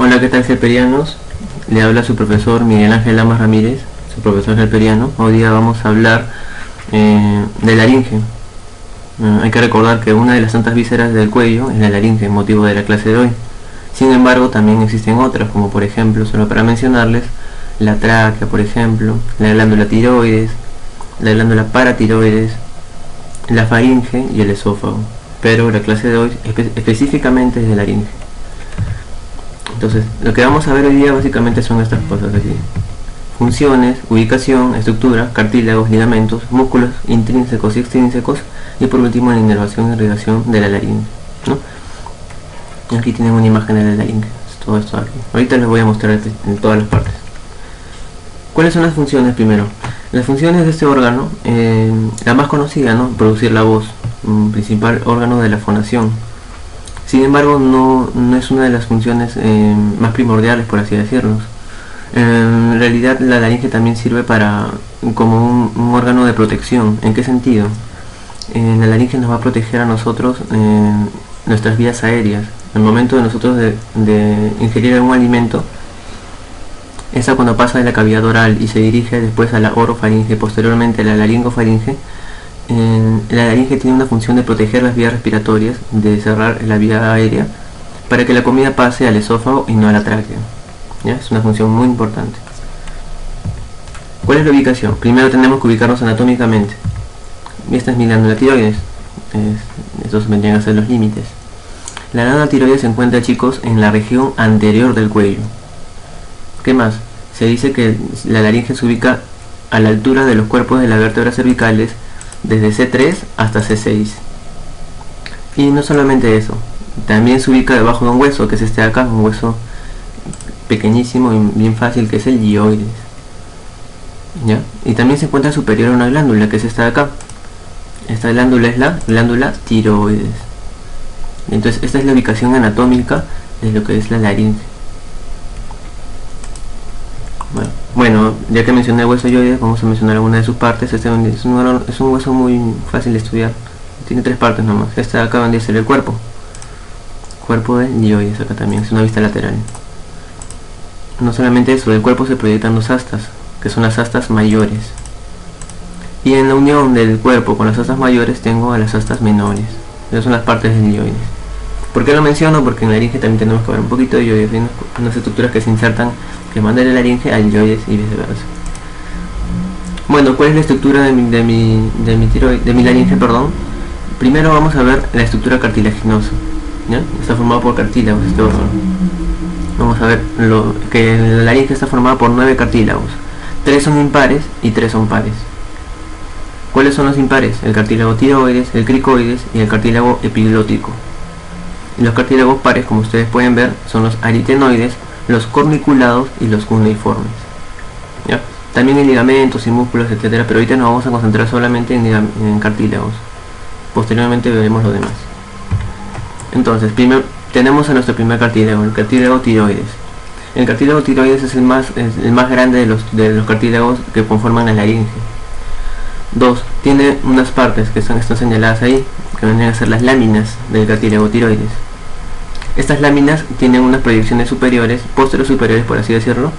Hola, ¿qué tal, gelperianos? Le habla su profesor Miguel Ángel Lamas Ramírez, su profesor gelperiano. Hoy día vamos a hablar de laringe. Hay que recordar que una de las tantas vísceras del cuello es la laringe, motivo de la clase de hoy. Sin embargo, también existen otras, como por ejemplo, solo para mencionarles, la tráquea, por ejemplo, la glándula tiroides, la glándula paratiroides, la faringe y el esófago. Pero la clase de hoy específicamente es de laringe. Entonces, lo que vamos a ver hoy día básicamente son estas cosas aquí: funciones, ubicación, estructura, cartílagos, ligamentos, músculos intrínsecos y extrínsecos, y por último la inervación y irrigación de la laringe, ¿no? Y aquí tienen una imagen de la laringe, todo esto aquí. Ahorita les voy a mostrar en todas las partes. ¿Cuáles son las funciones primero? Las funciones de este órgano, la más conocida, ¿no? Producir la voz, principal órgano de la fonación. Sin embargo, no es una de las funciones más primordiales, por así decirlo. En realidad, la laringe también sirve como un órgano de protección. ¿En qué sentido? La laringe nos va a proteger a nosotros nuestras vías aéreas. En el momento de nosotros de ingerir algún alimento, esa cuando pasa de la cavidad oral y se dirige después a la orofaringe, posteriormente a la laringofaringe, la laringe tiene una función de proteger las vías respiratorias, de cerrar la vía aérea, para que la comida pase al esófago y no a la tráquea. ¿Ya? Es una función muy importante. ¿Cuál es la ubicación? Primero tenemos que ubicarnos anatómicamente. Esta es mi glándula tiroides. Estos vendrían a ser los límites. La glándula tiroides se encuentra, chicos, en la región anterior del cuello. ¿Qué más? Se dice que la laringe se ubica a la altura de los cuerpos de las vértebras cervicales, desde C3 hasta C6. Y no solamente eso, también se ubica debajo de un hueso, que es este de acá, un hueso pequeñísimo y bien fácil, que es el dioides, ¿ya? Y también se encuentra superior a una glándula, que es esta de acá. Esta glándula es la glándula tiroides. Entonces esta es la ubicación anatómica de lo que es la laringe. Bueno, ya que mencioné el hueso dioides, vamos a mencionar alguna de sus partes. Este es un hueso muy fácil de estudiar. Tiene tres partes nomás. Esta de acá vendría a ser el cuerpo. Cuerpo del dioides, acá también, es una vista lateral. No solamente eso, del cuerpo se proyectan dos astas, que son las astas mayores. Y en la unión del cuerpo con las astas mayores tengo a las astas menores. Esas son las partes del dioides. ¿Por qué lo menciono? Porque en la laringe también tenemos que ver un poquito de dioides. Hay unas estructuras que se insertan, que mandan de la laringe al dioides y viceversa. Bueno, ¿cuál es la estructura de mi laringe, perdón? Primero vamos a ver la estructura cartilaginosa, ¿ya? Está formado por cartílagos este órgano. Vamos a ver que la laringe está formada por 9 cartílagos. 3 son impares y 3 son pares. ¿Cuáles son los impares? El cartílago tiroides, el cricoides y el cartílago epiglótico. Y los cartílagos pares, como ustedes pueden ver, son los aritenoides, los corniculados y los cuneiformes, ¿ya? También hay ligamentos y músculos, etcétera, pero ahorita nos vamos a concentrar solamente en cartílagos. Posteriormente veremos lo demás. Entonces, primero tenemos a nuestro primer cartílago, el cartílago tiroides. El cartílago tiroides es el más grande de los cartílagos que conforman la laringe. 2. Tiene unas partes que están señaladas ahí, que vendrían a ser las láminas del cartílago tiroides. Estas láminas tienen unas proyecciones superiores, posteriores por así decirlo,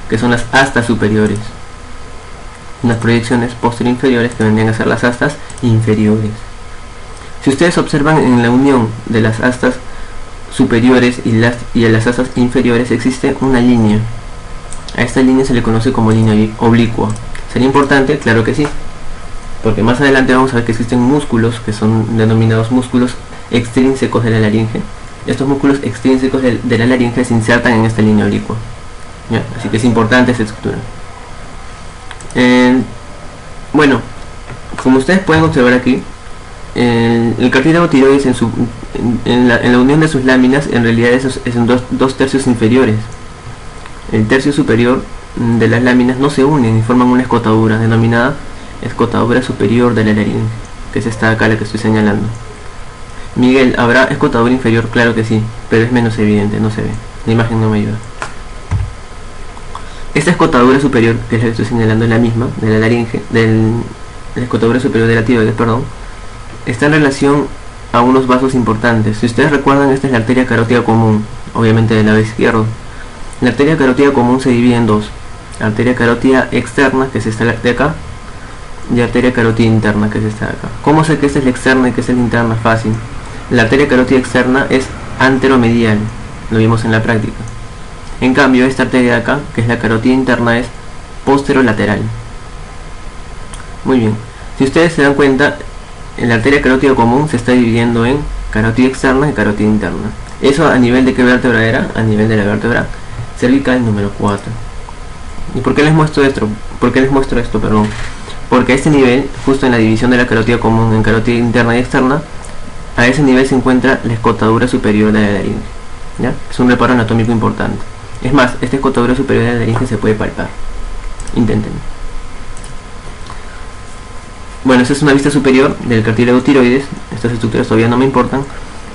que son las astas superiores. Unas proyecciones inferiores que vendrían a ser las astas inferiores. Si ustedes observan, en la unión de las astas superiores y las astas inferiores existe una línea. A esta línea se le conoce como línea oblicua. ¿Sería importante? Claro que sí, porque más adelante vamos a ver que existen músculos que son denominados músculos extrínsecos de la laringe. Estos músculos extrínsecos de la laringe se insertan en esta línea oblicua, ¿ya? Así que es importante esta estructura. Bueno, como ustedes pueden observar aquí, el cartílago tiroides en la unión de sus láminas en realidad es en dos tercios inferiores. El tercio superior de las láminas no se unen y forman una escotadura denominada escotadura superior de la laringe, que es esta acá la que estoy señalando. Miguel, ¿habrá escotadura inferior? Claro que sí, pero es menos evidente, no se ve. La imagen no me ayuda. Esta escotadura superior, que es la que estoy señalando, es la misma de la laringe, la escotadura superior de la tiroides, perdón, está en relación a unos vasos importantes. Si ustedes recuerdan, esta es la arteria carótida común, obviamente del lado izquierdo. La arteria carótida común se divide en dos: arteria carótida externa, que es esta de acá, y arteria carótida interna, que es esta de acá. ¿Cómo sé que esta es la externa y que esta es la interna? Fácil. La arteria carótida externa es anteromedial, lo vimos en la práctica. En cambio, esta arteria de acá, que es la carótida interna, es posterolateral. Muy bien. Si ustedes se dan cuenta, la arteria carótida común se está dividiendo en carótida externa y carótida interna. Eso a nivel de qué vértebra era, a nivel de la vértebra cervical número 4. ¿Y por qué les muestro esto? Perdón. Porque a este nivel, justo en la división de la carótida común en carótida interna y externa, a ese nivel se encuentra la escotadura superior de la laringe. ¿Ya? Es un reparo anatómico importante. Es más, esta escotadura superior de la laringe se puede palpar. Intenten. Bueno, esta es una vista superior del cartílago tiroides. Estas estructuras todavía no me importan.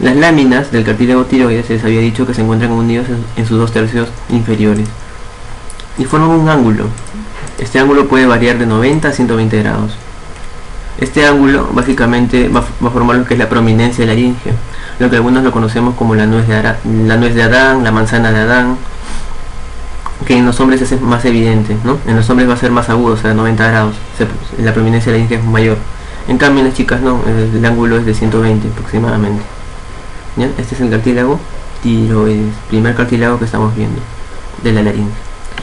Las láminas del cartílago tiroides se les había dicho que se encuentran unidos en sus 2/3 inferiores y forman un ángulo. Este ángulo puede variar de 90 a 120 grados. Este ángulo básicamente va a formar lo que es la prominencia de la laringe, lo que algunos lo conocemos como la nuez de Adán, la manzana de Adán, que en los hombres es más evidente, ¿no? En los hombres va a ser más agudo, o sea, 90 grados, la prominencia de la laringe es mayor. En cambio en las chicas no, el ángulo es de 120 aproximadamente. ¿Ya? Este es el cartílago tiroides, primer cartílago que estamos viendo de la laringe.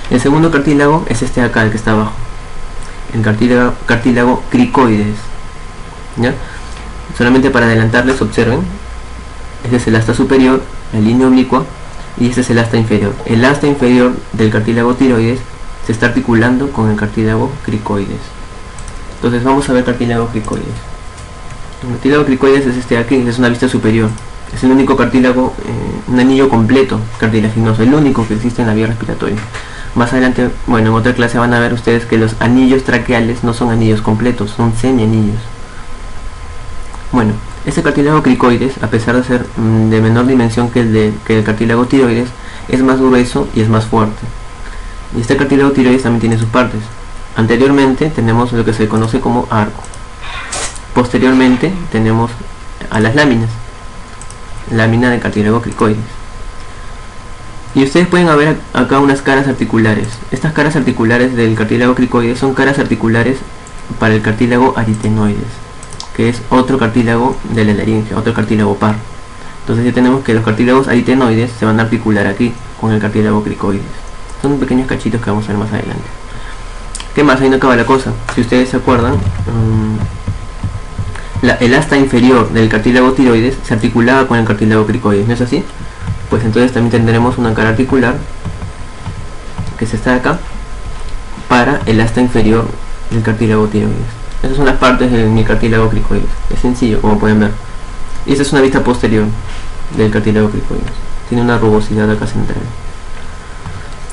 El segundo cartílago es este de acá, el que está abajo, el cartílago cricoides. ¿Ya? Solamente para adelantarles, observen, este es el asta superior, la línea oblicua, y este es el asta inferior. El asta inferior del cartílago tiroides se está articulando con el cartílago cricoides. Entonces vamos a ver cartílago cricoides. El cartílago cricoides es este de aquí, es una vista superior. Es el único cartílago, un anillo completo cartilaginoso, el único que existe en la vía respiratoria. Más adelante, bueno, en otra clase van a ver ustedes que los anillos traqueales no son anillos completos, son semianillos. Bueno, este cartílago cricoides, a pesar de ser de menor dimensión que el cartílago tiroides, es más grueso y es más fuerte. Y este cartílago tiroides también tiene sus partes. Anteriormente tenemos lo que se conoce como arco. Posteriormente tenemos a las láminas, lámina del cartílago cricoides. Y ustedes pueden ver acá unas caras articulares. Estas caras articulares del cartílago cricoides son caras articulares para el cartílago aritenoides, que es otro cartílago de la laringe, otro cartílago par. Entonces ya tenemos que los cartílagos aritenoides se van a articular aquí con el cartílago cricoides. Son pequeños cachitos que vamos a ver más adelante. ¿Qué más? Ahí no acaba la cosa. Si ustedes se acuerdan, el asta inferior del cartílago tiroides se articulaba con el cartílago cricoides, ¿no es así? Pues entonces también tendremos una cara articular, que es esta de acá, para el asta inferior del cartílago tiroides. Esas son las partes de mi cartílago cricoides. Es sencillo, como pueden ver. Y esta es una vista posterior del cartílago cricoides. Tiene una rugosidad acá central.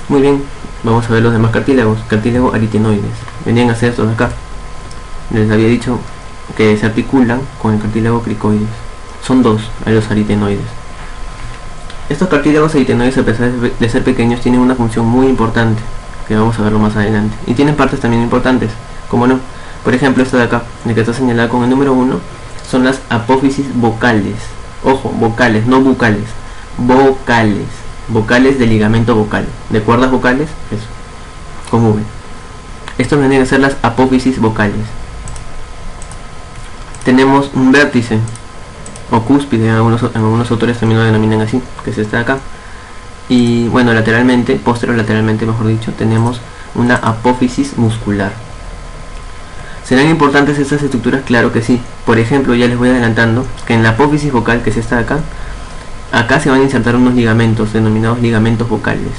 Muy bien, vamos a ver los demás cartílagos. Cartílago aritenoides. Venían a ser estos de acá. Les había dicho que se articulan con el cartílago cricoides. Son dos, los aritenoides. Estos cartílagos aritenoides, a pesar de ser pequeños, tienen una función muy importante, que vamos a verlo más adelante. Y tienen partes también importantes, como no. Por ejemplo, esta de acá, la que está señalada con el número 1, son las apófisis vocales. Ojo, vocales, no bucales. Vocales. Vocales de ligamento vocal. De cuerdas vocales, eso. Con V. Estos vendrían a ser las apófisis vocales. Tenemos un vértice, o cúspide, en algunos autores también lo denominan así, que es esta de acá. Y bueno, lateralmente, posterolateralmente mejor dicho, tenemos una apófisis muscular. ¿Serán importantes estas estructuras? Claro que sí. Por ejemplo, ya les voy adelantando que en la apófisis vocal, que es esta de acá, acá se van a insertar unos ligamentos denominados ligamentos vocales,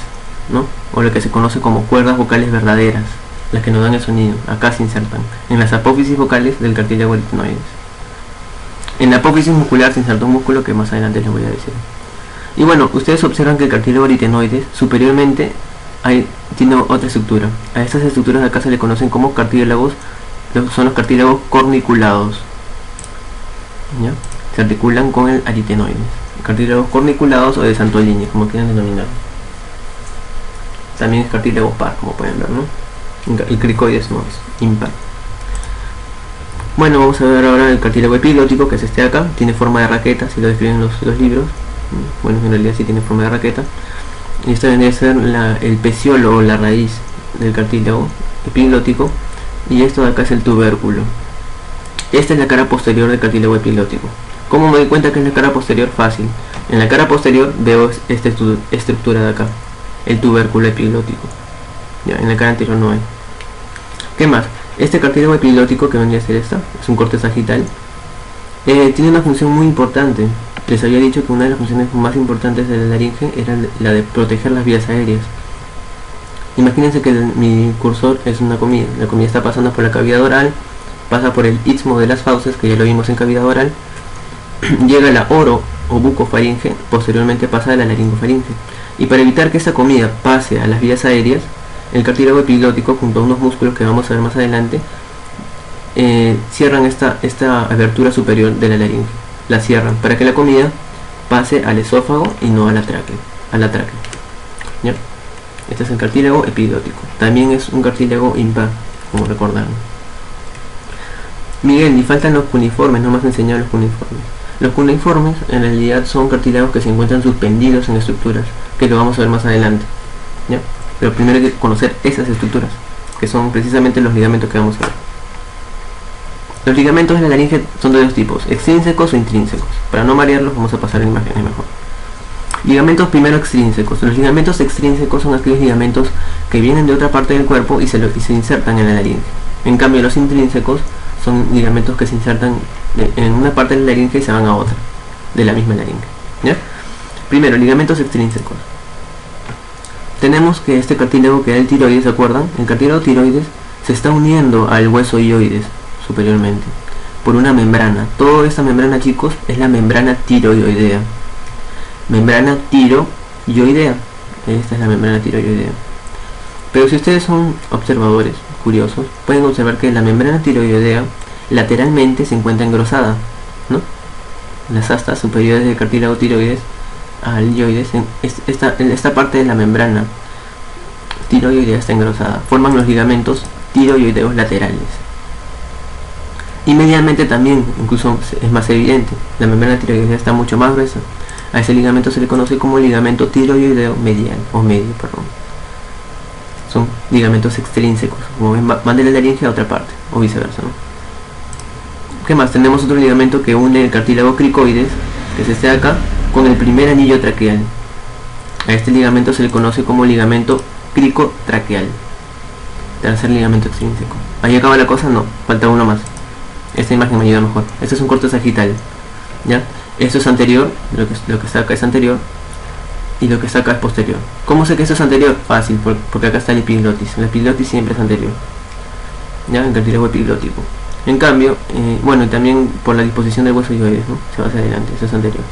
¿no? O lo que se conoce como cuerdas vocales verdaderas, las que nos dan el sonido. Acá se insertan en las apófisis vocales del cartílago aritenoides. En la apófisis muscular se inserta un músculo que más adelante les voy a decir. Y bueno, ustedes observan que el cartílago aritenoides superiormente tiene otra estructura. A estas estructuras de acá se le conocen como cartílagos. Son los cartílagos corniculados. ¿Ya? Se articulan con el aritenoides. Cartílagos corniculados o de Santolini, como quieran denominarlo. También es cartílago par, como pueden ver, ¿no? El cricoides no es impar. Bueno, vamos a ver ahora el cartílago epiglótico, que es este de acá. Tiene forma de raqueta, si lo describen los libros. Bueno, en realidad sí tiene forma de raqueta. y esta vendría a ser el peciolo o la raíz del cartílago epiglótico, y esto de acá es el tubérculo. Esta es la cara posterior del cartílago epiglótico. ¿Cómo me doy cuenta que es la cara posterior? Fácil. En la cara posterior veo esta estructura de acá, el tubérculo epiglótico. Ya, en la cara anterior no hay. ¿Qué más? Este cartílago epiglótico, que vendría a ser esta, es un corte sagital, tiene una función muy importante. Les había dicho que una de las funciones más importantes de la laringe era la de proteger las vías aéreas. Imagínense que mi cursor es una comida. La comida está pasando por la cavidad oral, pasa por el istmo de las fauces, que ya lo vimos en cavidad oral, llega a la oro o bucofaringe, posteriormente pasa a la laringofaringe. Y para evitar que esa comida pase a las vías aéreas, el cartílago epiglótico, junto a unos músculos que vamos a ver más adelante, cierran esta abertura superior de la laringe. La cierran para que la comida pase al esófago y no a la tráquea. ¿Ya? Este es el cartílago epiglótico. También es un cartílago impar, como recordaron. Miguel, y faltan los cuneiformes, no me has enseñado los cuneiformes. Los cuneiformes en realidad son cartílagos que se encuentran suspendidos en estructuras, que lo vamos a ver más adelante. ¿Ya? Pero primero hay que conocer esas estructuras, que son precisamente los ligamentos que vamos a ver. Los ligamentos de la laringe son de dos tipos, extrínsecos o intrínsecos. Para no marearlos vamos a pasar a imágenes mejor. Ligamentos primero extrínsecos. Los ligamentos extrínsecos son aquellos ligamentos que vienen de otra parte del cuerpo y se insertan en la laringe. En cambio, los intrínsecos son ligamentos que se insertan en una parte de la laringe y se van a otra de la misma laringe. ¿Ya? Primero, ligamentos extrínsecos. Tenemos que este cartílago, que era el tiroides, ¿se acuerdan? El cartílago tiroides se está uniendo al hueso ioides superiormente por una membrana. Toda esta membrana, chicos, es la membrana tiroidea. Membrana tiroidea. Esta es la membrana tiroidea. Pero si ustedes son observadores curiosos, pueden observar que la membrana tiroidea lateralmente se encuentra engrosada, ¿no? Las astas superiores del cartílago tiroides al ioides, esta parte de la membrana tiroidea está engrosada. Forman los ligamentos tiroideos laterales. Y medialmente también, incluso es más evidente, la membrana tiroidea está mucho más gruesa. A ese ligamento se le conoce como ligamento tiroideo medial, o medio, perdón. Son ligamentos extrínsecos, como ven, van de la laringe a otra parte, o viceversa, ¿no? ¿Qué más? Tenemos otro ligamento que une el cartílago cricoides, que es este de acá, con el primer anillo traqueal. A este ligamento se le conoce como ligamento cricotraqueal. Tercer ligamento extrínseco. ¿Ahí acaba la cosa? No, falta uno más. Esta imagen me ayuda mejor. Este es un corte sagital, ¿ya? Esto es anterior, lo que está acá es anterior, y lo que está acá es posterior. ¿Cómo sé que esto es anterior? Fácil, porque acá está el epiglotis. El epiglotis siempre es anterior, ¿ya? El cartílago epiglótico. En cambio, bueno, y también por la disposición del hueso ioides, ¿no? Se va hacia adelante, eso es anterior.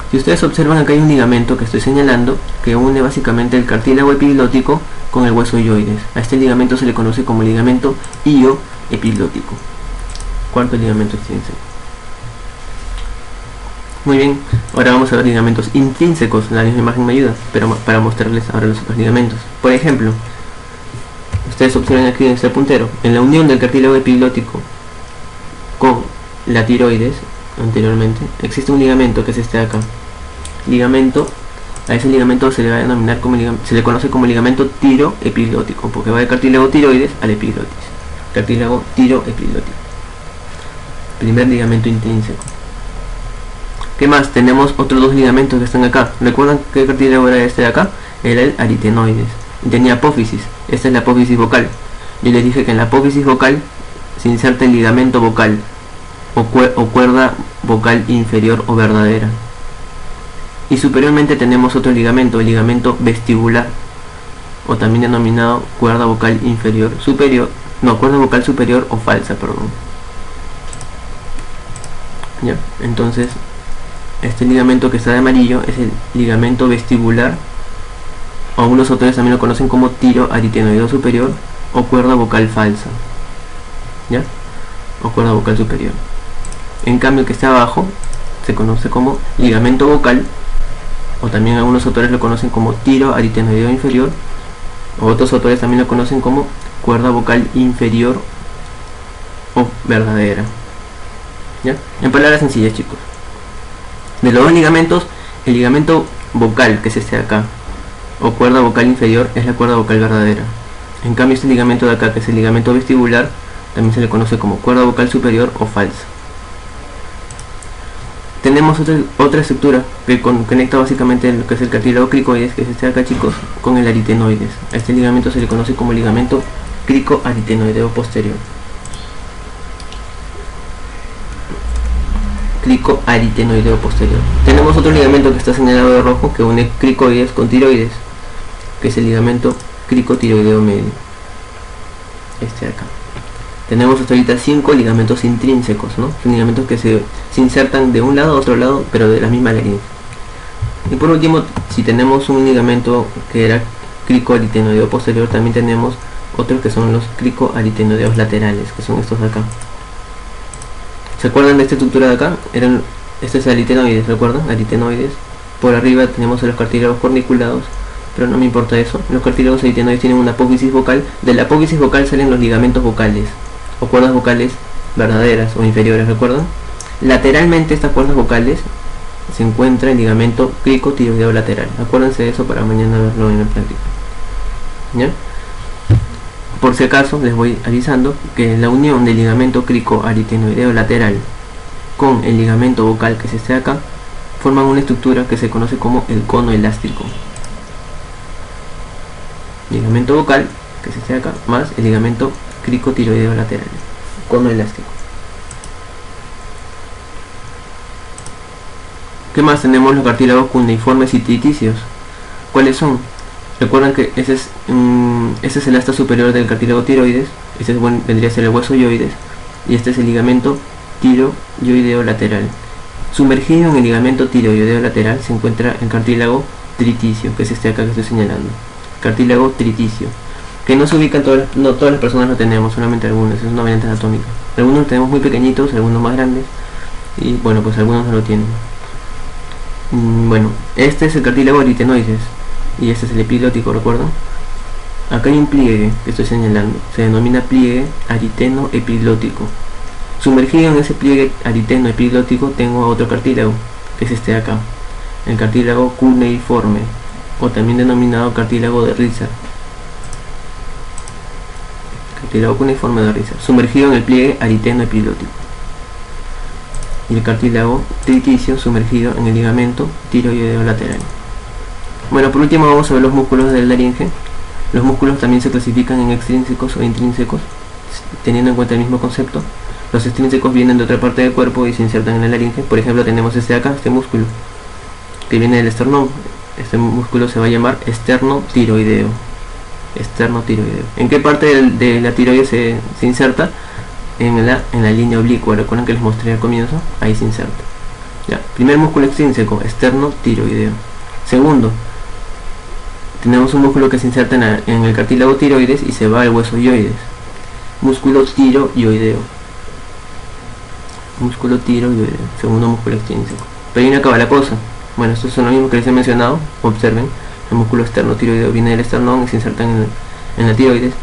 Si ustedes observan, acá hay un ligamento que estoy señalando que une básicamente el cartílago epiglótico con el hueso ioides. A este ligamento se le conoce como ligamento ioepiglótico. Cuarto ligamento extrínseco. Muy bien, ahora vamos a ver ligamentos intrínsecos. La misma imagen me ayuda, pero para mostrarles ahora los otros ligamentos. Por ejemplo, ustedes observan aquí en este puntero, en la unión del cartílago epiglótico con la tiroides, anteriormente, existe un ligamento que es este de acá. Ligamento, a ese ligamento se le va a denominar como se le conoce como ligamento tiroepiglótico, porque va del cartílago tiroides al epiglotis. Cartílago tiroepiglótico. Primer ligamento intrínseco. ¿Qué más? Tenemos otros dos ligamentos que están acá. ¿Recuerdan qué cartílago era este de acá? Era el aritenoides. Y tenía apófisis. Esta es la apófisis vocal. Yo les dije que en la apófisis vocal se inserta el ligamento vocal o cuerda vocal inferior o verdadera. Y superiormente tenemos otro ligamento, el ligamento vestibular, o también denominado cuerda vocal inferior superior, no, cuerda vocal superior o falsa, perdón. Ya, entonces este ligamento que está de amarillo es el ligamento vestibular, o algunos autores también lo conocen como tiro aritenoideo superior o cuerda vocal falsa, ¿ya? O cuerda vocal superior. En cambio el que está abajo se conoce como ligamento vocal, o también algunos autores lo conocen como tiro aritenoideo inferior, o otros autores también lo conocen como cuerda vocal inferior o verdadera, ¿ya? En palabras sencillas, chicos, de los dos ligamentos, el ligamento vocal, que es este de acá, o cuerda vocal inferior es la cuerda vocal verdadera. En cambio este ligamento de acá, que es el ligamento vestibular, también se le conoce como cuerda vocal superior o falsa. Tenemos otra estructura que conecta básicamente lo que es el cartílago cricoides, que es este de acá, chicos, con el aritenoides. A este ligamento se le conoce como ligamento cricoaritenoideo posterior. Cricoaritenoideo posterior. Tenemos otro ligamento que está señalado de rojo que une cricoides con tiroides, que es el ligamento cricotiroideo medio. Este de acá. Tenemos hasta ahorita 5 ligamentos intrínsecos, ¿no? Son ligamentos que se insertan de un lado a otro lado, pero de la misma laringe. Y por último, si tenemos un ligamento que era cricoaritenoideo posterior, también tenemos otros que son los cricoaritenoideos laterales, que son estos de acá. ¿Se acuerdan de esta estructura de acá? Este es aritenoides, ¿recuerdan? Aritenoides. Por arriba tenemos los cartílagos corniculados, pero no me importa eso. Los cartílagos aritenoides tienen una apófisis vocal. De la apófisis vocal salen los ligamentos vocales, o cuerdas vocales verdaderas o inferiores, ¿recuerdan? Lateralmente estas cuerdas vocales se encuentra el ligamento cricotiroideo lateral. Acuérdense de eso para mañana verlo en la práctica. ¿Ya? Por si acaso les voy avisando que la unión del ligamento cricoaritenoideo lateral con el ligamento vocal, que es este de acá, forman una estructura que se conoce como el cono elástico. Ligamento vocal, que es este de acá, más el ligamento cricotiroideo lateral, cono elástico. ¿Qué más? Tenemos los cartílagos cuneiformes y triticios. ¿Cuáles son? Recuerdan que ese es el asta superior del cartílago tiroides. Este vendría a ser el hueso yoides, y este es el ligamento tiroideo lateral. Sumergido en el ligamento tiroideo lateral se encuentra el cartílago triticio, que es este acá que estoy señalando. Cartílago triticio, que no se ubican no todas las personas lo tenemos, solamente algunas, es una variante anatómica. Algunos lo tenemos muy pequeñitos, algunos más grandes, y bueno, pues algunos no lo tienen. Bueno, este es el cartílago aritenoides y este es el epiglótico, ¿recuerdan? Acá hay un pliegue que estoy señalando, se denomina pliegue ariteno-epiglótico. Sumergido en ese pliegue ariteno-epiglótico tengo otro cartílago, que es este de acá, el cartílago cuneiforme, o también denominado cartílago de Risser. Cartílago cuneiforme de Risser, sumergido en el pliegue ariteno-epiglótico. Y el cartílago triticio sumergido en el ligamento tiroideo lateral. Bueno, por último vamos a ver los músculos de la laringe. Los músculos también se clasifican en extrínsecos o intrínsecos, teniendo en cuenta el mismo concepto. Los extrínsecos vienen de otra parte del cuerpo y se insertan en la laringe. Por ejemplo, tenemos este de acá, este músculo, que viene del esternón. Este músculo se va a llamar esternotiroideo. Esternotiroideo. ¿En qué parte de la tiroides se inserta? En la línea oblicua. Recuerden que les mostré al comienzo, ahí se inserta. Ya. Primer músculo extrínseco, esternotiroideo. Segundo, tenemos un músculo que se inserta en el cartílago tiroides y se va al hueso yoides. Músculo tiroideo. Músculo tiroideo, segundo músculo extrínseco. Pero ahí no acaba la cosa. Bueno, estos son los mismos que les he mencionado. Observen, el músculo esternotiroideo viene del esternón y se inserta en la tiroides,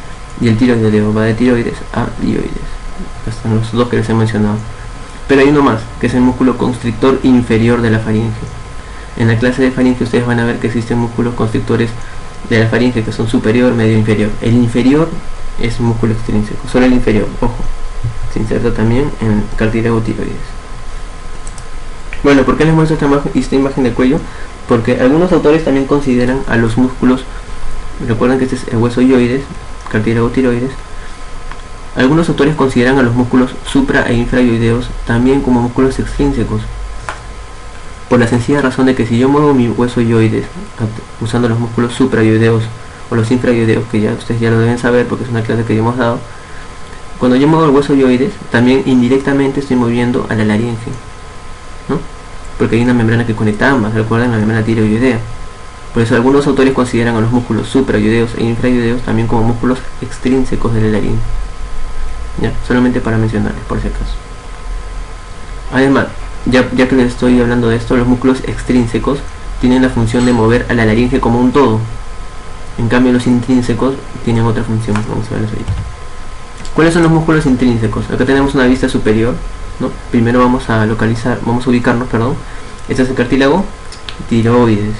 y el tiroideo va de tiroides a dioides. Acá están los dos que les he mencionado. Pero hay uno más, que es el músculo constrictor inferior de la faringe. En la clase de faringe ustedes van a ver que existen músculos constrictores de la faringe que son superior, medio, inferior. El inferior es un músculo extrínseco, solo el inferior, ojo. Se inserta también en el cartílago tiroides. Bueno, ¿por qué les muestro esta imagen del cuello? Porque algunos autores también consideran a los músculos, recuerden que este es el hueso yoides, cartílago tiroides. Algunos autores consideran a los músculos supra e infrayoideos también como músculos extrínsecos, por la sencilla razón de que si yo muevo mi hueso yoides usando los músculos suprayoideos o los infrayoideos, que ya ustedes ya lo deben saber porque es una clase que ya hemos dado, cuando yo muevo el hueso yoides también indirectamente estoy moviendo a la laringe, ¿no? Porque hay una membrana que conecta ambas, recuerden, la membrana tiroidea. Por eso algunos autores consideran a los músculos suprayoideos e infrayoideos también como músculos extrínsecos de la laringe. Ya, solamente para mencionarles por si acaso. Además, ya que les estoy hablando de esto, los músculos extrínsecos tienen la función de mover a la laringe como un todo. En cambio los intrínsecos tienen otra función. Vamos a verlos ahorita. ¿Cuáles son los músculos intrínsecos? Acá tenemos una vista superior, ¿no? Primero vamos a ubicarnos, perdón. Este es el cartílago tiroides.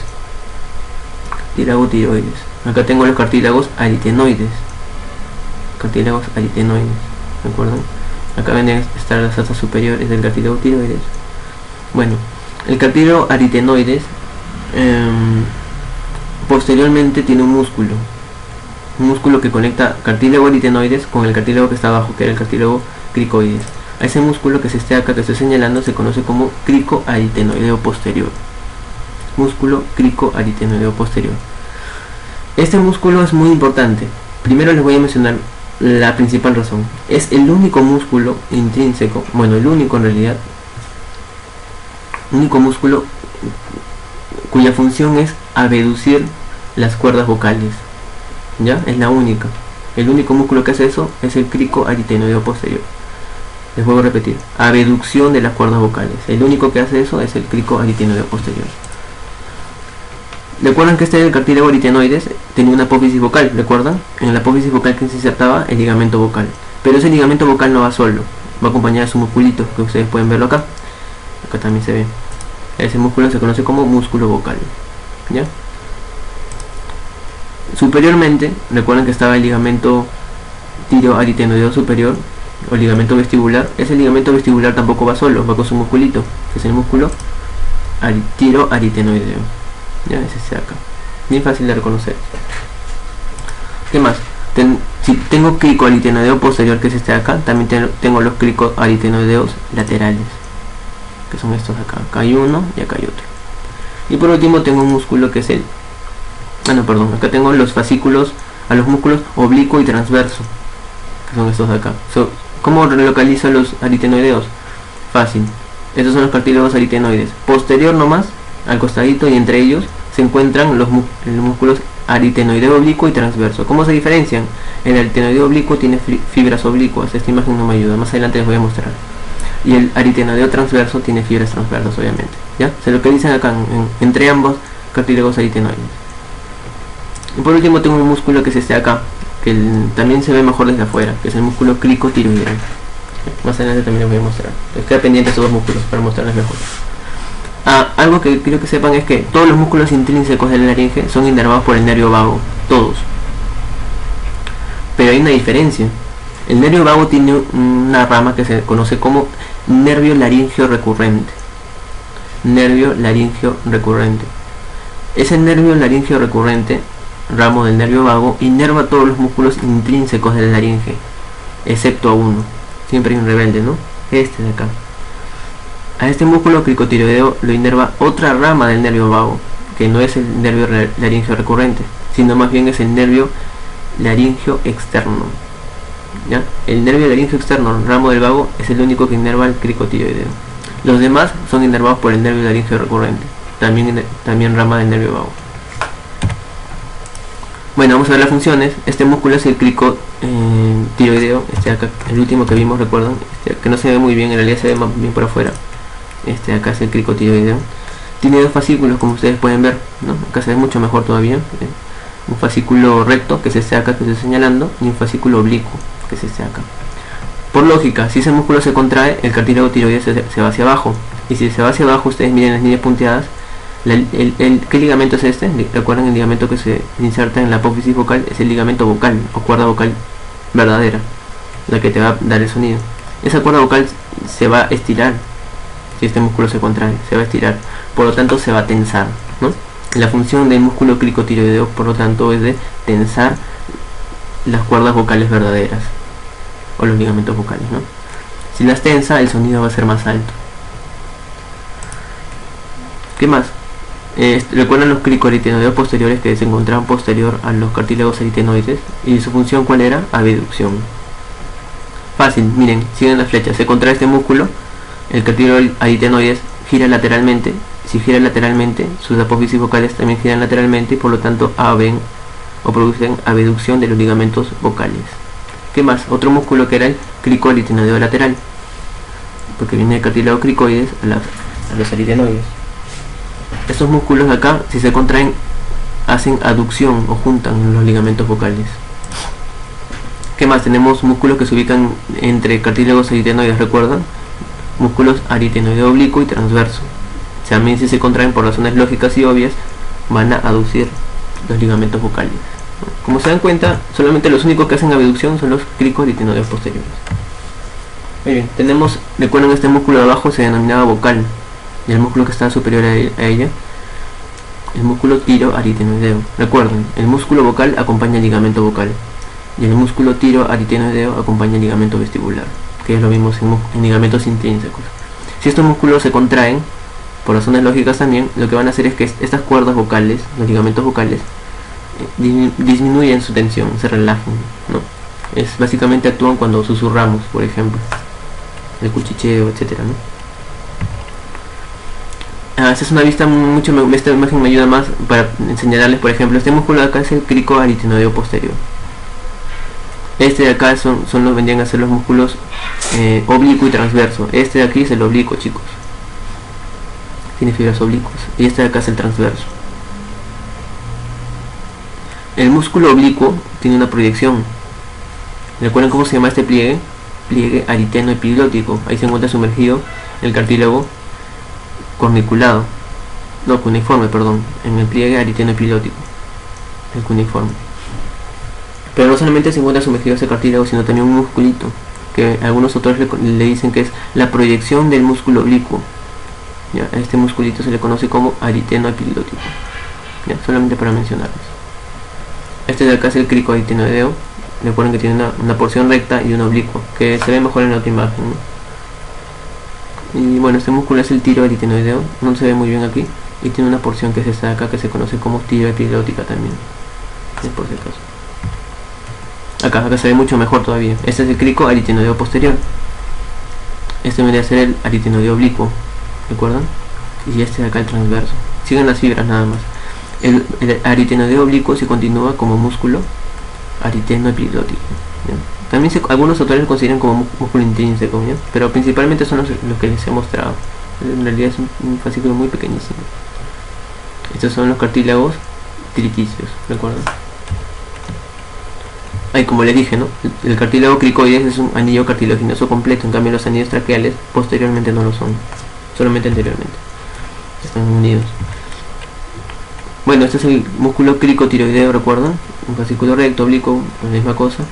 cartílago tiroides. Acá tengo los cartílagos aritenoides. Cartílagos aritenoides, ¿de acuerdo? Acá van a estar las astas superiores del cartílago tiroides. Bueno, el cartílago aritenoides posteriormente tiene un músculo que conecta cartílago aritenoides con el cartílago que está abajo, que era el cartílago cricoides. A ese músculo que se esté acá, que estoy señalando, se conoce como cricoaritenoideo posterior. Músculo cricoaritenoideo posterior. Este músculo es muy importante. Primero les voy a mencionar la principal razón. Es el único músculo intrínseco, bueno, el único en realidad, único músculo cuya función es abducir las cuerdas vocales. ¿Ya? Es la única. El único músculo que hace eso es el cricoaritenoideo posterior. Les vuelvo a repetir, abducción de las cuerdas vocales. El único que hace eso es el cricoaritenoideo posterior. ¿Recuerdan que el cartílago aritenoides tenía una apófisis vocal? ¿Recuerdan? En la apófisis vocal que se insertaba el ligamento vocal. Pero ese ligamento vocal no va solo, va acompañado de su musculito, que ustedes pueden verlo acá. Acá también se ve. Ese músculo se conoce como músculo vocal. ¿Ya? Superiormente, recuerden que estaba el ligamento tiroaritenoideo superior o ligamento vestibular. Ese ligamento vestibular tampoco va solo, va con su musculito, que es el músculo tiroaritenoideo. Ya, ese está acá. Bien fácil de reconocer. ¿Qué más? Si tengo cricoaritenoideo posterior, que es este de acá, también tengo los cricoaritenoideos laterales, que son estos de acá. Acá hay uno y acá hay otro. Y por último tengo un músculo que es el... acá tengo los fascículos a los músculos oblicuo y transverso, que son estos de acá. ¿Cómo localizo los aritenoideos? Fácil. Estos son los cartílagos aritenoides. Posterior nomás, al costadito, y entre ellos se encuentran los músculos aritenoideo oblicuo y transverso. ¿Cómo se diferencian? El aritenoideo oblicuo tiene fibras oblicuas. Esta imagen no me ayuda, más adelante les voy a mostrar. Y el aritenoideo transverso tiene fibras transversas, obviamente. ¿Ya? Se localizan acá entre ambos cartílagos aritenoides. Y por último tengo un músculo que es este de acá, que también se ve mejor desde afuera, que es el músculo cricotiroideo. Más adelante también les voy a mostrar. Les queda pendiente estos dos músculos para mostrarles mejor. Algo que quiero que sepan es que todos los músculos intrínsecos de la laringe son inervados por el nervio vago, todos. Pero hay una diferencia. El nervio vago tiene una rama que se conoce como nervio laringeo recurrente. Nervio laringeo recurrente. Ese nervio laringeo recurrente, ramo del nervio vago, inerva todos los músculos intrínsecos de la laringe, excepto a uno. Siempre hay un rebelde, ¿no? Este de acá. A este músculo cricotiroideo lo inerva otra rama del nervio vago, que no es el nervio laringeo recurrente, sino más bien es el nervio laringeo externo. ¿Ya? El nervio laringeo externo, ramo del vago, es el único que inerva el cricotiroideo. Los demás son inervados por el nervio laringeo recurrente, también rama del nervio vago. Bueno, vamos a ver las funciones. Este músculo es el cricotiroideo, este acá, el último que vimos, recuerdan, que no se ve muy bien, en realidad se ve más bien por afuera. Este acá es el cricotiroideo. Tiene dos fascículos, como ustedes pueden ver, ¿no? Acá se ve mucho mejor todavía. Un fascículo recto, que es este acá que estoy señalando, y un fascículo oblicuo, que es este acá. Por lógica, si ese músculo se contrae, el cartílago tiroideo se va hacia abajo. Y si se va hacia abajo, ustedes miren las líneas punteadas. ¿Qué ligamento es este? Recuerden, el ligamento que se inserta en la apófisis vocal es el ligamento vocal o cuerda vocal verdadera, la que te va a dar el sonido. Esa cuerda vocal se va a estirar. Si este músculo se contrae, se va a estirar, por lo tanto se va a tensar, ¿no? La función del músculo cricotiroideo, por lo tanto, es de tensar las cuerdas vocales verdaderas o los ligamentos vocales, ¿no? Si las tensa, el sonido va a ser más alto. ¿Qué más? Recuerdan los cricoaritenoideos posteriores que se encontraban posterior a los cartílagos aritenoides, y su función ¿cuál era? Abducción. Fácil, miren, siguen las flechas. Se contrae este músculo, el cartílago aritenoides gira lateralmente. Si gira lateralmente, sus apófisis vocales también giran lateralmente, y por lo tanto abren o producen abducción de los ligamentos vocales. ¿Qué más? Otro músculo que era el cricoaritenoideo lateral, porque viene del cartílago cricoides a los aritenoides. Estos músculos de acá, si se contraen, hacen aducción o juntan los ligamentos vocales. ¿Qué más? Tenemos músculos que se ubican entre cartílagos aritenoides, ¿recuerdan? Músculos aritenoideo oblicuo y transverso. También, si se contraen por razones lógicas y obvias, van a aducir los ligamentos bucales. Como se dan cuenta, solamente los únicos que hacen abducción son los cricoaritenoideos posteriores. Muy bien, tenemos, recuerden, este músculo de abajo se denominaba vocal, y el músculo que está superior a ella, el músculo tiroaritenoideo. Recuerden, el músculo vocal acompaña el ligamento vocal, y el músculo tiroaritenoideo acompaña el ligamento vestibular, que es lo mismo en ligamentos intrínsecos. Si estos músculos se contraen, por razones lógicas también, lo que van a hacer es que estas cuerdas vocales, los ligamentos vocales, disminuyen su tensión, se relajan, ¿no? Básicamente actúan cuando susurramos, por ejemplo, el cuchicheo, etcétera, ¿no? Esta es una vista esta imagen me ayuda más para señalarles, por ejemplo, este músculo de acá es el cricoaritenoideo posterior. Este de acá vendrían a ser los músculos oblicuo y transverso. Este de aquí es el oblicuo, chicos, tiene fibras oblicuas, y este de acá es el transverso. El músculo oblicuo tiene una proyección. ¿Recuerdan cómo se llama este pliegue? Pliegue aritenoepiglotico. Ahí se encuentra sumergido el cartílago corniculado, no, cuneiforme, perdón, en el pliegue aritenoepiglotico, el cuneiforme. Pero no solamente se encuentra sumergido ese cartílago, sino también un musculito, que algunos autores le dicen que es la proyección del músculo oblicuo. ¿Ya? A este musculito se le conoce como aritenoepiglotico. ¿Ya? Solamente para mencionarles. Este de acá es el cricoaritenoideo. Recuerden que tiene una porción recta y una oblicua, que se ve mejor en la otra imagen, ¿no? Y bueno, este músculo es el tiroaritenoideo, no se ve muy bien aquí, y tiene una porción que es esta de acá, que se conoce como tiroepiglótica también, es por si acaso. Acá se ve mucho mejor todavía. Este es el cricoaritenoideo posterior. Este vendría a ser el aritenoideo oblicuo, ¿recuerdan? Y este de acá el transverso. Siguen las fibras nada más. El aritenoideo oblicuo se continúa como músculo aritenoepiglotico. También algunos autores lo consideran como músculo intrínseco, ¿ya? Pero principalmente son los que les he mostrado. En realidad es un fascículo muy pequeñísimo. Estos son los cartílagos triticios, ¿recuerdan? Como les dije, ¿no? El cartílago cricoides es un anillo cartilaginoso completo, en cambio los anillos traqueales posteriormente no lo son, solamente anteriormente. Están unidos. Bueno, este es el músculo cricotiroideo, ¿recuerdan? Un fascículo recto, oblicuo, la misma cosa.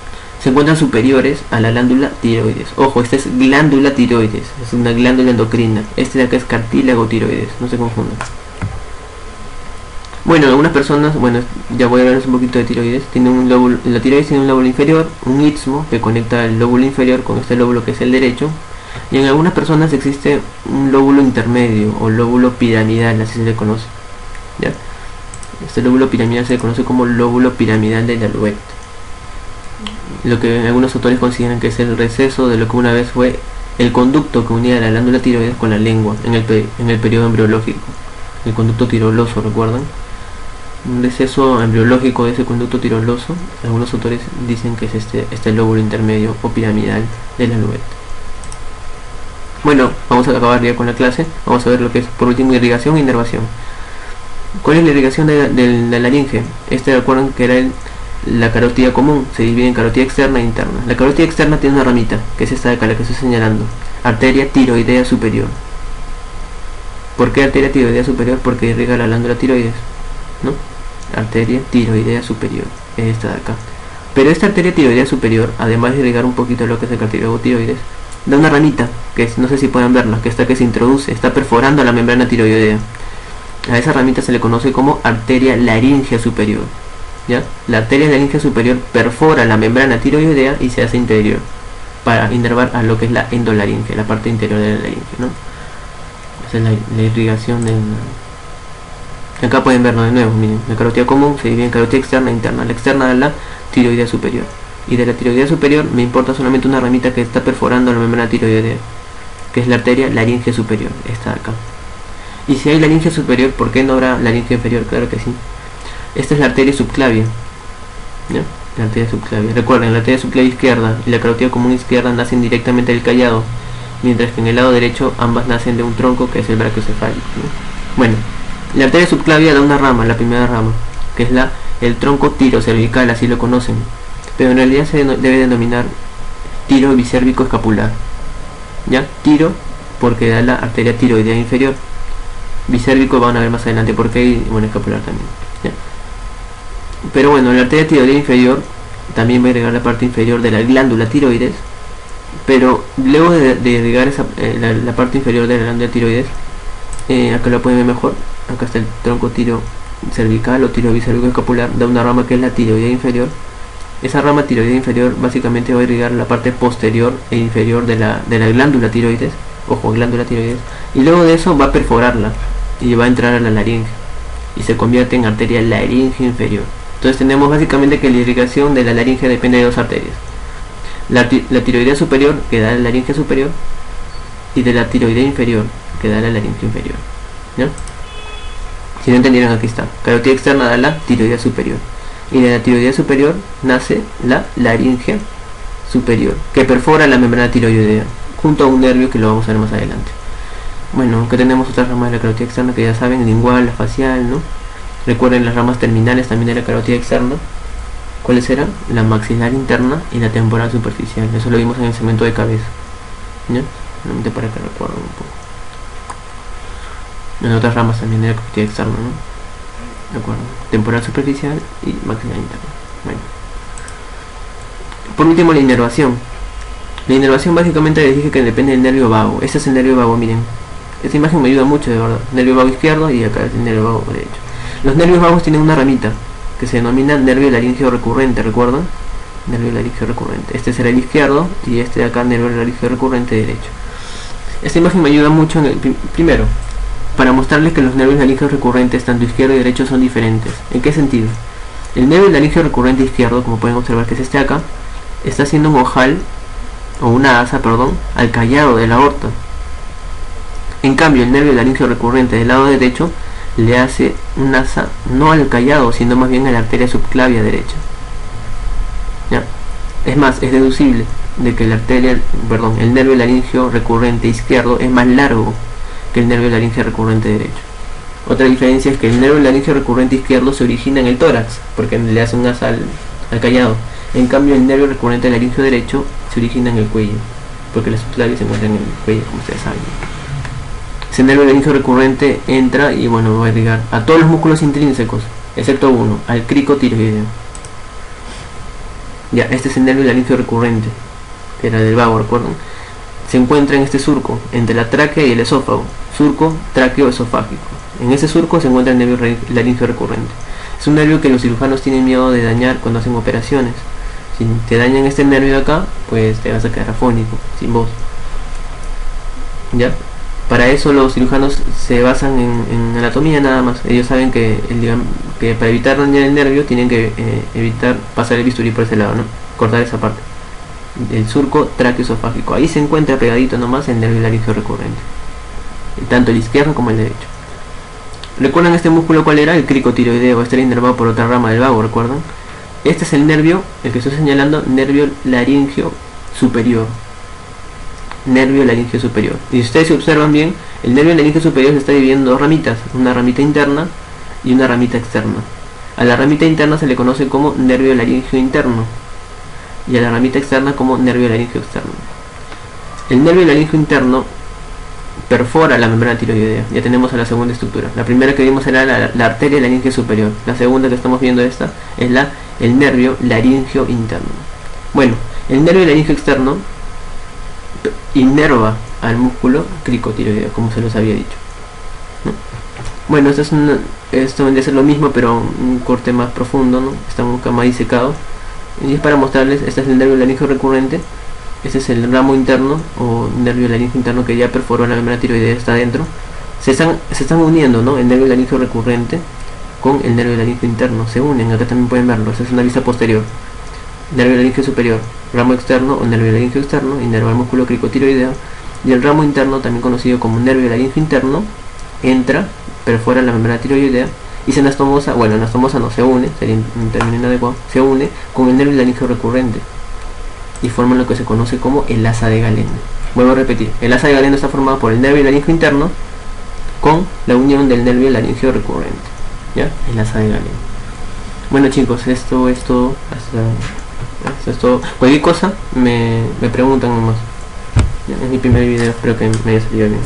Se encuentran superiores a la glándula tiroides. Ojo, esta es glándula tiroides, es una glándula endocrina. Este de acá es cartílago tiroides, no se confundan. Bueno, algunas personas, bueno, ya voy a hablarles un poquito de tiroides. Tiene un lóbulo, la tiroides tiene un lóbulo inferior, un istmo que conecta el lóbulo inferior con este lóbulo que es el derecho. Y en algunas personas existe un lóbulo intermedio o lóbulo piramidal, así se le conoce, ¿ya? Este lóbulo piramidal se le conoce como lóbulo piramidal de Lalouette, lo que algunos autores consideran que es el receso de lo que una vez fue el conducto que unía la glándula tiroides con la lengua en el periodo embriológico, el conducto tiroloso, ¿recuerdan? Un receso embriológico de ese conducto tiroloso, algunos autores dicen que es este lóbulo intermedio o piramidal de Lalouette. Bueno, vamos a acabar ya con la clase. Vamos a ver lo que es por último irrigación e inervación. ¿Cuál es la irrigación de la laringe? Recuerdan que era la carótida común, se divide en carótida externa e interna. La carótida externa tiene una ramita, que es esta de acá, la que estoy señalando, arteria tiroidea superior. ¿Por qué arteria tiroidea superior? Porque irriga la glándula tiroides, ¿no? Arteria tiroidea superior, esta de acá. Pero esta arteria tiroidea superior, además de irrigar un poquito lo que es el cartílago tiroides, da una ramita, que no sé si pueden verla, que que se introduce, está perforando la membrana tiroidea. A esa ramita se le conoce como arteria laringea superior, ¿ya? La arteria laringea superior perfora la membrana tiroidea y se hace interior para inervar a lo que es la endolaringe, la parte interior de la laringe, ¿no? Esa es la irrigación del... Acá pueden verlo de nuevo, miren, la carótida común se divide en carótida externa e interna. La externa es la tiroidea superior, y de la tiroidea superior me importa solamente una ramita que está perforando la membrana tiroidea, que es la arteria laringea superior, esta de acá. Y si hay laringe superior, ¿por qué no habrá laringe inferior? Claro que sí. Esta es la arteria subclavia, ¿ya? La arteria subclavia. Recuerden, la arteria subclavia izquierda y la carótida común izquierda nacen directamente del callado, mientras que en el lado derecho ambas nacen de un tronco que es el brachiocefálico, ¿no? Bueno, la arteria subclavia da una rama, la primera rama, que es el tronco tirocervical, así lo conocen, pero en realidad se debe denominar tiro bicérvico escapular, ¿ya? Tiro porque da la arteria tiroidea inferior. Bicérvico van a ver más adelante porque hay, bueno, escapular también, ¿ya? Pero bueno, la arteria tiroidea inferior también va a irrigar la parte inferior de la glándula tiroides, pero luego de irrigar la parte inferior de la glándula tiroides, acá lo pueden ver mejor, acá está el tronco tiro cervical o tiro bicervico escapular, da una rama que es la tiroidea inferior. Esa rama tiroidea inferior básicamente va a irrigar la parte posterior e inferior de la glándula tiroides, ojo, glándula tiroides, y luego de eso va a perforarla y va a entrar a la laringe y se convierte en arteria laringe inferior. Entonces tenemos básicamente que la irrigación de la laringe depende de dos arterias: la tiroidea superior, que da la laringe superior, y de la tiroidea inferior, que da la laringe inferior, ¿ya? Si no entendieron, aquí está: carotida externa da la tiroidea superior, y de la tiroidea superior nace la laringe superior, que perfora la membrana tiroidea junto a un nervio que lo vamos a ver más adelante. Bueno, acá tenemos otras ramas de la carotida externa que ya saben: lingual, la facial, ¿no? Recuerden las ramas terminales también de la carotida externa. ¿Cuáles eran? La maxilar interna y la temporal superficial. Eso lo vimos en el segmento de cabeza, ¿ya? Solamente para que recuerden un poco. En otras ramas también de la carotida externa, ¿no? ¿De acuerdo? Temporal superficial y maxilar interna. Bueno. Por último, la inervación. La inervación básicamente les dije que depende del nervio vago. Este es el nervio vago, miren. Esta imagen me ayuda mucho, de verdad. Nervio vago izquierdo y acá es el nervio vago derecho. Los nervios vagos tienen una ramita que se denomina nervio laríngeo recurrente, ¿recuerdan? Nervio laríngeo recurrente. Este será el izquierdo y este de acá, nervio laríngeo recurrente derecho. Esta imagen me ayuda mucho primero para mostrarles que los nervios laríngeo recurrentes, tanto izquierdo y derecho, son diferentes. ¿En qué sentido? El nervio laríngeo recurrente izquierdo, como pueden observar que es este acá, está haciendo un ojal o una asa, perdón, al callado de la aorta. En cambio, el nervio laríngeo recurrente del lado derecho le hace un asa no al callado, sino más bien a la arteria subclavia derecha. ¿Ya? Es más, es deducible de que el nervio laríngeo recurrente izquierdo es más largo que el nervio laríngeo recurrente derecho. Otra diferencia es que el nervio laríngeo recurrente izquierdo se origina en el tórax, porque le hace un asa al callado. En cambio, el nervio recurrente laríngeo derecho se origina en el cuello, porque la subclavia se encuentra en el cuello, como ustedes saben. Ese nervio laríngeo recurrente entra y bueno, va a irrigar a todos los músculos intrínsecos, excepto uno, al crico tiroideo. Ya, este es el nervio laríngeo recurrente, que era del vago, ¿recuerdan? Se encuentra en este surco, entre la tráquea y el esófago, surco tráqueo-esofágico. En ese surco se encuentra el nervio laríngeo recurrente. Es un nervio que los cirujanos tienen miedo de dañar cuando hacen operaciones. Si te dañan este nervio de acá, pues te vas a quedar afónico, sin voz. ¿Ya? Para eso los cirujanos se basan en anatomía nada más. Ellos saben que para evitar dañar el nervio tienen que evitar pasar el bisturí por ese lado, ¿no? Cortar esa parte. El surco tráqueo-esofágico. Ahí se encuentra pegadito nomás el nervio laríngeo recurrente. Tanto el izquierdo como el derecho. ¿Recuerdan este músculo cuál era? El cricotiroideo. Este era inervado por otra rama del vago, ¿recuerdan? Este es el nervio, el que estoy señalando, nervio laríngeo superior. Nervio laríngeo superior. Y si ustedes observan bien, el nervio laríngeo superior se está dividiendo en dos ramitas, una ramita interna y una ramita externa. A la ramita interna se le conoce como nervio laríngeo interno y a la ramita externa como nervio laríngeo externo. El nervio laríngeo interno perfora la membrana tiroidea. Ya tenemos a la segunda estructura. La primera que vimos era la arteria laríngea superior. La segunda que estamos viendo es el nervio laríngeo interno. Bueno, el nervio laríngeo externo inerva al músculo cricotiroideo, como se los había dicho, ¿no? Bueno, esto vendría a ser lo mismo, pero un corte más profundo, ¿no? Está un poco más disecado. Y es para mostrarles, este es el nervio laríngeo recurrente, este es el ramo interno o nervio laríngeo interno que ya perforó la membrana tiroidea, está adentro. Se están uniendo, ¿no? El nervio laríngeo recurrente con el nervio laríngeo interno, se unen, acá también pueden verlo, esta es una vista posterior. Nervio laríngeo superior, ramo externo o nervio laríngeo externo, inerva el músculo cricotiroideo, y el ramo interno, también conocido como nervio laríngeo interno, entra, perfora la membrana tiroidea y se anastomosa, bueno, anastomosa no, se une, sería un término inadecuado, se une con el nervio laríngeo recurrente y forman lo que se conoce como el asa de Galeno. Vuelvo a repetir, el asa de Galeno está formado por el nervio laríngeo interno con la unión del nervio laríngeo recurrente, ¿ya? El asa de Galeno. Bueno chicos, esto es todo. Eso es todo. Cualquier cosa me preguntan nomás. Es mi primer video, espero que me haya salido bien.